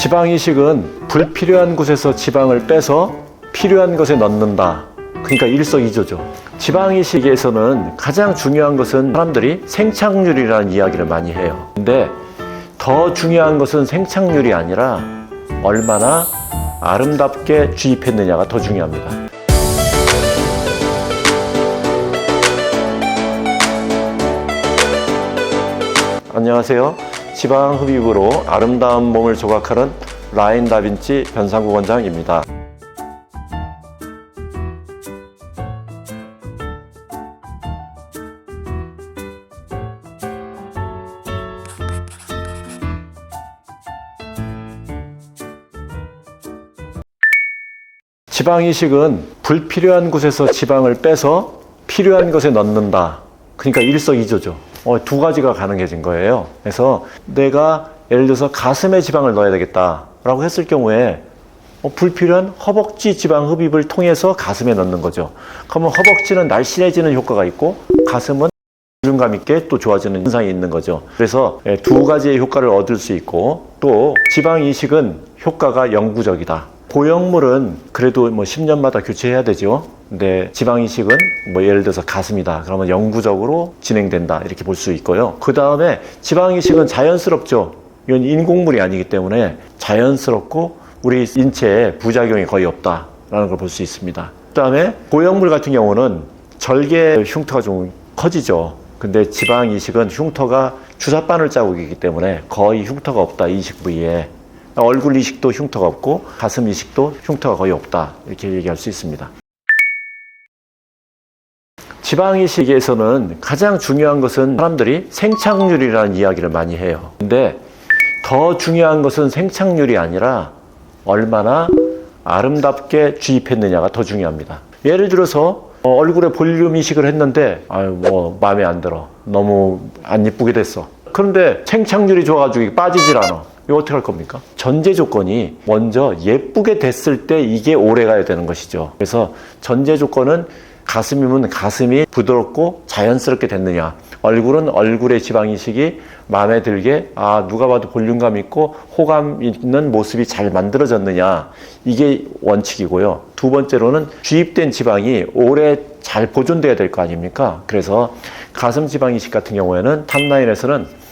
지방이식은 불필요한 곳에서 지방을 빼서 필요한 것에 넣는다. 그러니까 일석이조죠. 지방이식에서는 가장 중요한 것은 사람들이 생착률이라는 이야기를 많이 해요. 근데 더 중요한 것은 생착률이 아니라 얼마나 아름답게 주입했느냐가 더 중요합니다. 안녕하세요. 지방 흡입으로 아름다운 몸을 조각하는 라인 다빈치 변상국 원장입니다. 지방이식은 불필요한 곳에서 지방을 빼서 필요한 것에 넣는다. 그러니까 일석이조죠. 두 가지가 가능해진 거예요. 그래서 내가 예를 들어서 가슴에 지방을 넣어야 되겠다 라고 했을 경우에 불필요한 허벅지 지방 흡입을 통해서 가슴에 넣는 거죠. 그러면 허벅지는 날씬해지는 효과가 있고 가슴은 볼륨감 있게 또 좋아지는 현상이 있는 거죠. 그래서 두 가지의 효과를 얻을 수 있고, 또 지방 이식은 효과가 영구적이다. 고형물은 그래도 10년마다 교체해야 되죠. 근데 지방 이식은 예를 들어서 가슴이다. 그러면 영구적으로 진행된다. 이렇게 볼 수 있고요. 그 다음에 지방 이식은 자연스럽죠. 이건 인공물이 아니기 때문에 자연스럽고 우리 인체에 부작용이 거의 없다라는 걸 볼 수 있습니다. 그 다음에 고형물 같은 경우는 절개 흉터가 좀 커지죠. 근데 지방 이식은 흉터가 주사바늘 자국이기 때문에 거의 흉터가 없다. 이식 부위에. 얼굴 이식도 흉터가 없고 가슴 이식도 흉터가 거의 없다. 이렇게 얘기할 수 있습니다. 지방 이식에서는 가장 중요한 것은 사람들이 생착률이라는 이야기를 많이 해요. 근데 더 중요한 것은 생착률이 아니라 얼마나 아름답게 주입했느냐가 더 중요합니다. 예를 들어서 얼굴에 볼륨 이식을 했는데 마음에 안 들어. 너무 안 예쁘게 됐어. 그런데 생착률이 좋아가지고 빠지질 않아. 이거 어떻게 할 겁니까? 전제 조건이 먼저 예쁘게 됐을 때 이게 오래 가야 되는 것이죠. 그래서 전제 조건은 가슴이면 가슴이 부드럽고 자연스럽게 됐느냐, 얼굴은 얼굴의 지방 이식이 마음에 들게 누가 봐도 볼륨감 있고 호감 있는 모습이 잘 만들어졌느냐, 이게 원칙이고요. 두 번째로는 주입된 지방이 오래 잘 보존돼야 될 거 아닙니까? 그래서 가슴 지방 이식 같은 경우에는 탑라인에서는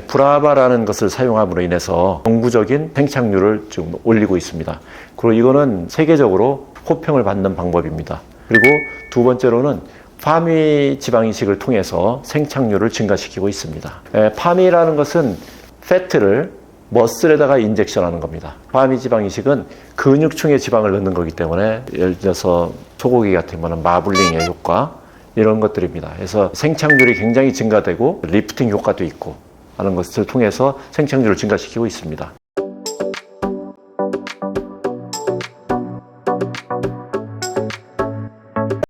브라바라는 것을 사용함으로 인해서 영구적인 생착률을 좀 올리고 있습니다. 그리고 이거는 세계적으로 호평을 받는 방법입니다. 그리고 두 번째로는 파미 지방 이식을 통해서 생착률을 증가시키고 있습니다. 파미라는 것은 패트를 머슬에다가 인젝션하는 겁니다. 파미 지방 이식은 근육층에 지방을 넣는 거기 때문에 예를 들어서 소고기 같은 거는 마블링의 효과, 이런 것들입니다. 그래서 생착률이 굉장히 증가되고 리프팅 효과도 있고 하는 것을 통해서 생착률을 증가시키고 있습니다.